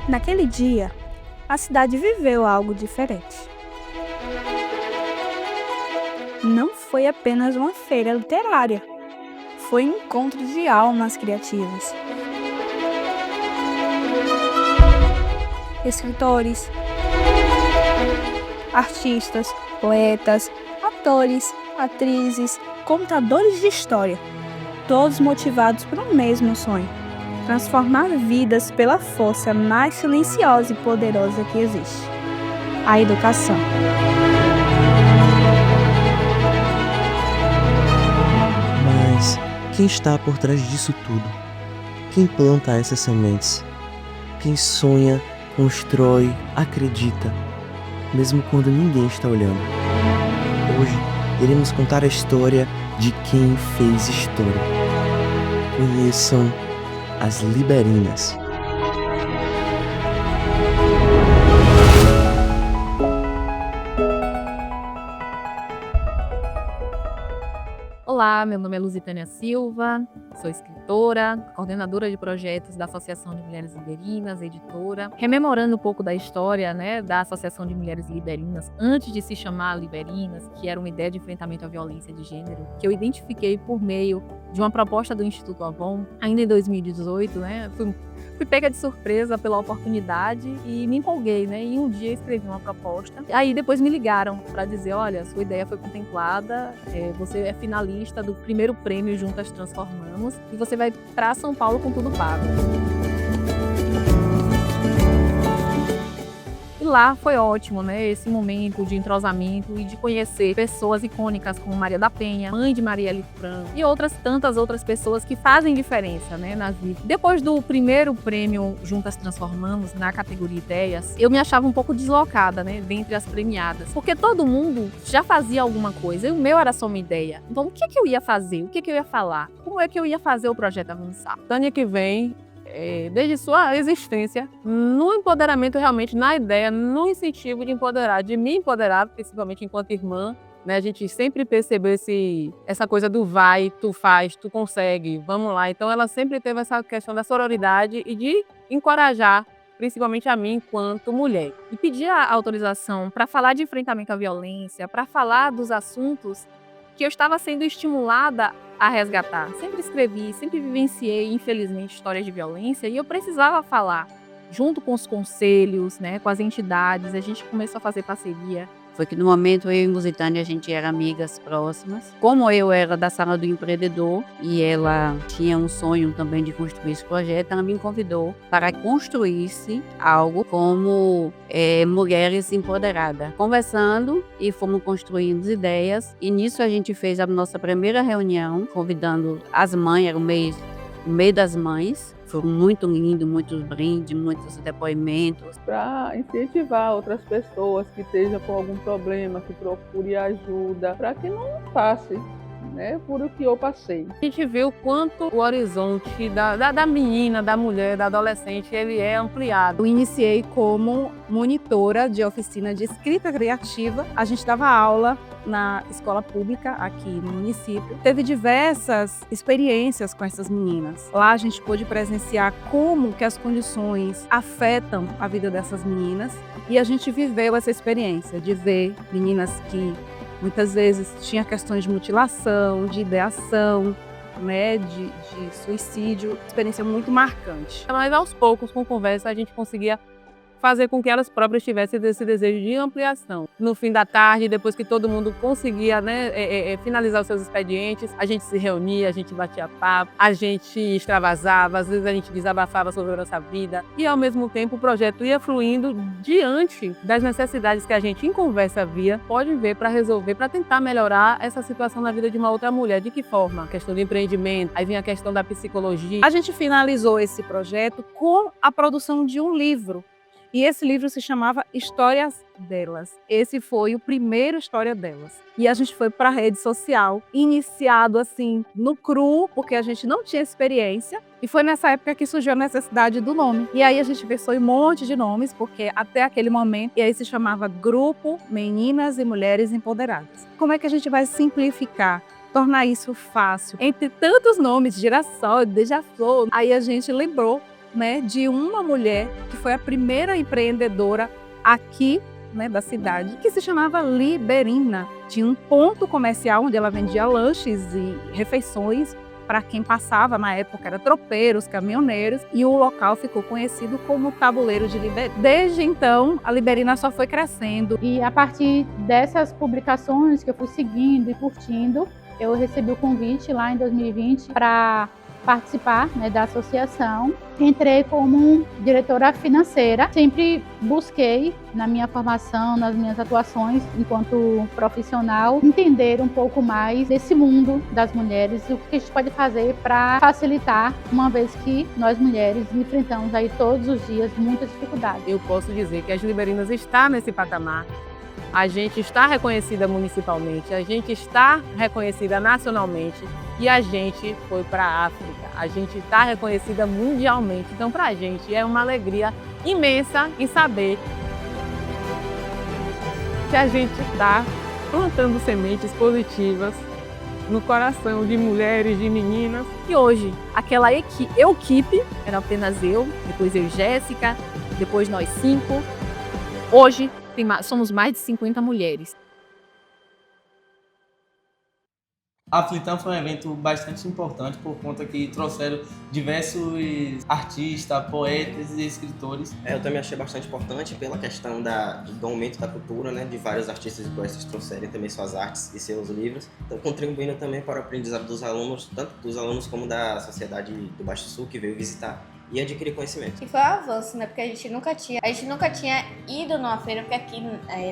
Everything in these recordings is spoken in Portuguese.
Naquele dia, a cidade viveu algo diferente. Não foi apenas uma feira literária, foi um encontro de almas criativas. Escritores, artistas, poetas, atores, atrizes, contadores de história, todos motivados por um mesmo sonho: transformar vidas pela força mais silenciosa e poderosa que existe: a educação. Mas quem está por trás disso tudo? Quem planta essas sementes? Quem sonha, constrói, acredita, mesmo quando ninguém está olhando? Hoje iremos contar a história de quem fez história. Conheçam as Liberinas. Olá, meu nome é Luzitânia Silva, sou escritora, coordenadora de projetos da Associação de Mulheres Liberinas, editora. Rememorando um pouco da história, da Associação de Mulheres Liberinas, antes de se chamar Liberinas, que era uma ideia de enfrentamento à violência de gênero, que eu identifiquei por meio de uma proposta do Instituto Avon, ainda em 2018, fui pega de surpresa pela oportunidade e me empolguei, E um dia escrevi uma proposta. Aí depois me ligaram para dizer: olha, sua ideia foi contemplada, você é finalista do primeiro prêmio Juntas Transformamos e você vai para São Paulo com tudo pago. E lá foi ótimo, esse momento de entrosamento e de conhecer pessoas icônicas como Maria da Penha, mãe de Marielle Franco, e tantas outras pessoas que fazem diferença, nas vidas. Depois do primeiro prêmio Juntas Transformamos, na categoria Ideias, eu me achava um pouco deslocada, dentre as premiadas, porque todo mundo já fazia alguma coisa e o meu era só uma ideia. Então, o que eu ia fazer? O que eu ia falar? Como é que eu ia fazer o projeto avançar? Tânia que vem desde sua existência, no empoderamento realmente, na ideia, no incentivo de empoderar, de me empoderar, principalmente enquanto irmã, A gente sempre percebeu essa coisa do vai, tu faz, tu consegue, vamos lá. Então ela sempre teve essa questão da sororidade e de encorajar, principalmente a mim enquanto mulher. E pedir a autorização para falar de enfrentamento à violência, para falar dos assuntos que eu estava sendo estimulada a resgatar. Sempre escrevi, sempre vivenciei, infelizmente, histórias de violência e eu precisava falar. Junto com os conselhos, com as entidades, a gente começou a fazer parceria. Foi que no momento eu e Lusitânia a gente era amigas próximas. Como eu era da sala do empreendedor e ela tinha um sonho também de construir esse projeto, ela me convidou para construir-se algo como Mulheres Empoderadas. Conversando e fomos construindo ideias e nisso a gente fez a nossa primeira reunião, convidando as mães, era o mês das mães. Foi muito lindo, muitos brindes, muitos depoimentos. Para incentivar outras pessoas que estejam com algum problema, que procurem ajuda, para que não passe por o que eu passei. A gente viu o quanto o horizonte da menina, da mulher, da adolescente, ele é ampliado. Eu iniciei como monitora de oficina de escrita criativa. A gente dava aula na escola pública aqui no município. Teve diversas experiências com essas meninas. Lá a gente pôde presenciar como que as condições afetam a vida dessas meninas e a gente viveu essa experiência de ver meninas que muitas vezes tinham questões de mutilação, de ideação, de suicídio, experiência muito marcante. Mas aos poucos, com conversa, a gente conseguia fazer com que elas próprias tivessem esse desejo de ampliação. No fim da tarde, depois que todo mundo conseguia finalizar os seus expedientes, a gente se reunia, a gente batia papo, a gente extravasava, às vezes a gente desabafava sobre a nossa vida e, ao mesmo tempo, o projeto ia fluindo diante das necessidades que a gente, em conversa, via, pode ver para resolver, para tentar melhorar essa situação na vida de uma outra mulher. De que forma? A questão do empreendimento, aí vem a questão da psicologia. A gente finalizou esse projeto com a produção de um livro. E esse livro se chamava Histórias Delas. Esse foi o primeiro História Delas. E a gente foi para a rede social, iniciado assim, no cru, porque a gente não tinha experiência. E foi nessa época que surgiu a necessidade do nome. E aí a gente pensou em um monte de nomes, porque até aquele momento, e aí se chamava Grupo Meninas e Mulheres Empoderadas. Como é que a gente vai simplificar? Tornar isso fácil. Entre tantos nomes, Girassol, Beija-Flor, aí a gente lembrou né, de uma mulher que foi a primeira empreendedora aqui, né, da cidade, que se chamava Liberina. Tinha um ponto comercial onde ela vendia lanches e refeições para quem passava, na época era tropeiros, caminhoneiros, e o local ficou conhecido como Tabuleiro de Liberina. Desde então, a Liberina só foi crescendo. E a partir dessas publicações que eu fui seguindo e curtindo, eu recebi o convite lá em 2020 para participar, né, da associação. Entrei como diretora financeira. Sempre busquei, na minha formação, nas minhas atuações enquanto profissional, entender um pouco mais desse mundo das mulheres e o que a gente pode fazer para facilitar, uma vez que nós mulheres enfrentamos aí todos os dias muitas dificuldades. Eu posso dizer que as Liberinas está nesse patamar. A gente está reconhecida municipalmente, a gente está reconhecida nacionalmente e a gente foi para a África. A gente está reconhecida mundialmente. Então, para a gente é uma alegria imensa em saber que a gente está plantando sementes positivas no coração de mulheres, de meninas. E hoje, aquela equipe, era apenas eu, depois eu e Jéssica, depois nós 5. Hoje, somos mais de 50 mulheres. A Flitan foi um evento bastante importante por conta que trouxeram diversos artistas, poetas e escritores. Eu também achei bastante importante pela questão do aumento da cultura, né, de vários artistas e poetas trouxerem também suas artes e seus livros, então contribuindo também para o aprendizado dos alunos, tanto dos alunos como da sociedade do Baixo Sul que veio visitar e adquirir conhecimento. E foi um avanço, né? Porque a gente nunca tinha ido numa feira, porque aqui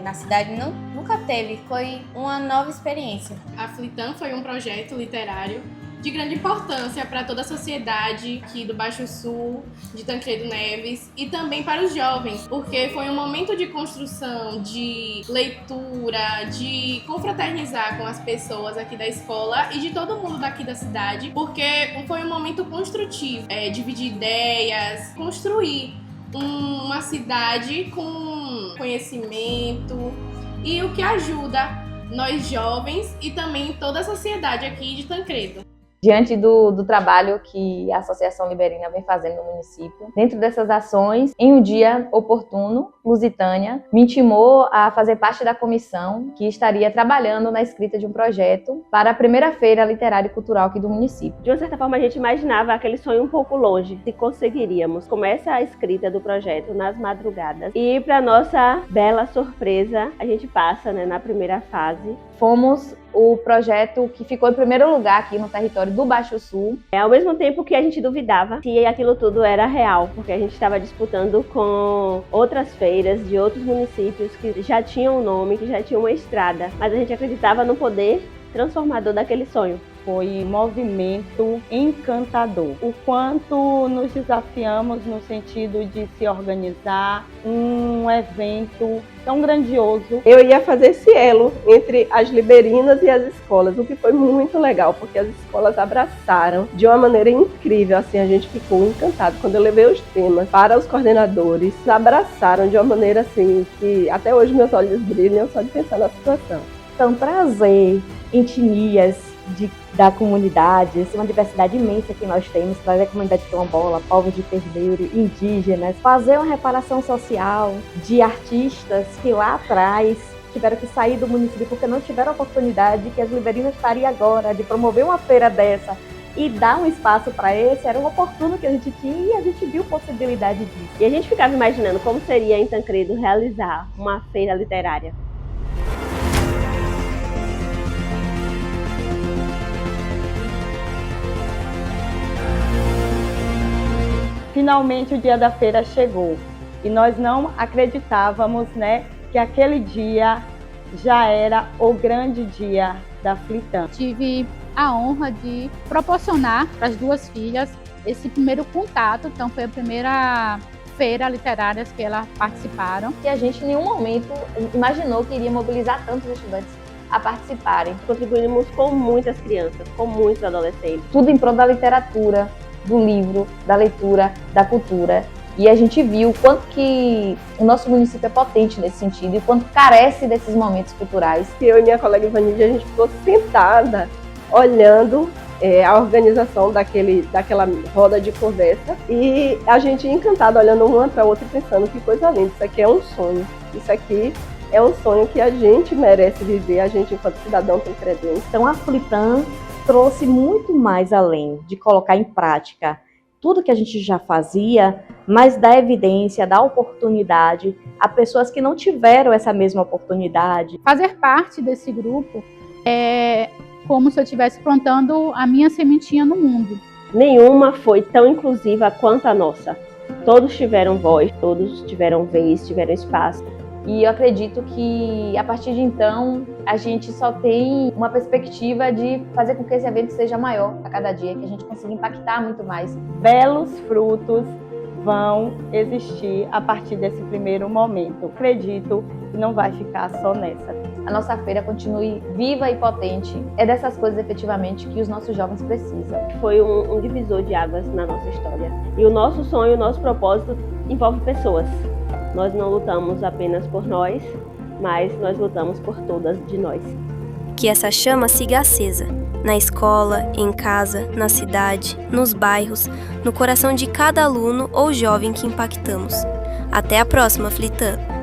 na cidade nunca teve. Foi uma nova experiência. A Flitan foi um projeto literário de grande importância para toda a sociedade aqui do Baixo Sul, de Tancredo Neves, e também para os jovens, porque foi um momento de construção, de leitura, de confraternizar com as pessoas aqui da escola e de todo mundo daqui da cidade, porque foi um momento construtivo, dividir ideias, construir uma cidade com conhecimento e o que ajuda nós jovens e também toda a sociedade aqui de Tancredo. Diante do trabalho que a Associação Liberina vem fazendo no município, dentro dessas ações, em um dia oportuno, Lusitânia me intimou a fazer parte da comissão que estaria trabalhando na escrita de um projeto para a primeira feira literária e cultural aqui do município. De uma certa forma, a gente imaginava aquele sonho um pouco longe, se conseguiríamos. Começa a escrita do projeto nas madrugadas e, para nossa bela surpresa, a gente passa, né, na primeira fase. Fomos o projeto que ficou em primeiro lugar aqui no território do Baixo Sul. Ao mesmo tempo que a gente duvidava se aquilo tudo era real, porque a gente estava disputando com outras feiras de outros municípios que já tinham um nome, que já tinham uma estrada, mas a gente acreditava no poder transformador daquele sonho. Foi um movimento encantador. O quanto nos desafiamos no sentido de se organizar, um evento tão grandioso. Eu ia fazer esse elo entre as liberinas e as escolas, o que foi muito legal, porque as escolas abraçaram de uma maneira incrível, assim, a gente ficou encantado. Quando eu levei os temas para os coordenadores, abraçaram de uma maneira assim, que até hoje meus olhos brilham só de pensar na situação. Então, trazer etnias da comunidade, uma diversidade imensa que nós temos, trazer a comunidade quilombola, povos de terreiro, indígenas, fazer uma reparação social de artistas que lá atrás tiveram que sair do município porque não tiveram a oportunidade que as Liberinas estariam agora de promover uma feira dessa e dar um espaço para esse, era um oportuno que a gente tinha e a gente viu possibilidade disso. E a gente ficava imaginando como seria em Tancredo realizar uma feira literária. Finalmente o dia da feira chegou e nós não acreditávamos, né, que aquele dia já era o grande dia da Flitan. Tive a honra de proporcionar para as duas filhas esse primeiro contato, então foi a primeira feira literária que elas participaram. E a gente em nenhum momento imaginou que iria mobilizar tantos estudantes a participarem. Contribuímos com muitas crianças, com muitos adolescentes. Tudo em prol da literatura, do livro, da leitura, da cultura. E a gente viu o quanto que o nosso município é potente nesse sentido e o quanto carece desses momentos culturais. Eu e minha colega Ivanilde, a gente ficou sentada, olhando a organização daquela roda de conversa, e a gente encantado olhando uma para outra e pensando que coisa linda, isso aqui é um sonho, isso aqui é um sonho que a gente merece viver, a gente enquanto cidadão tancredense. Então a Flitan trouxe muito mais além de colocar em prática tudo que a gente já fazia, mas dá evidência, dá oportunidade a pessoas que não tiveram essa mesma oportunidade. Fazer parte desse grupo é como se eu estivesse plantando a minha sementinha no mundo. Nenhuma foi tão inclusiva quanto a nossa. Todos tiveram voz, todos tiveram vez, tiveram espaço. E eu acredito que, a partir de então, a gente só tem uma perspectiva de fazer com que esse evento seja maior a cada dia, que a gente consiga impactar muito mais. Belos frutos vão existir a partir desse primeiro momento. Acredito que não vai ficar só nessa. A nossa feira continue viva e potente. É dessas coisas, efetivamente, que os nossos jovens precisam. Foi um divisor de águas na nossa história. E o nosso sonho, o nosso propósito envolve pessoas. Nós não lutamos apenas por nós, mas nós lutamos por todas de nós. Que essa chama siga acesa, na escola, em casa, na cidade, nos bairros, no coração de cada aluno ou jovem que impactamos. Até a próxima, Flitan!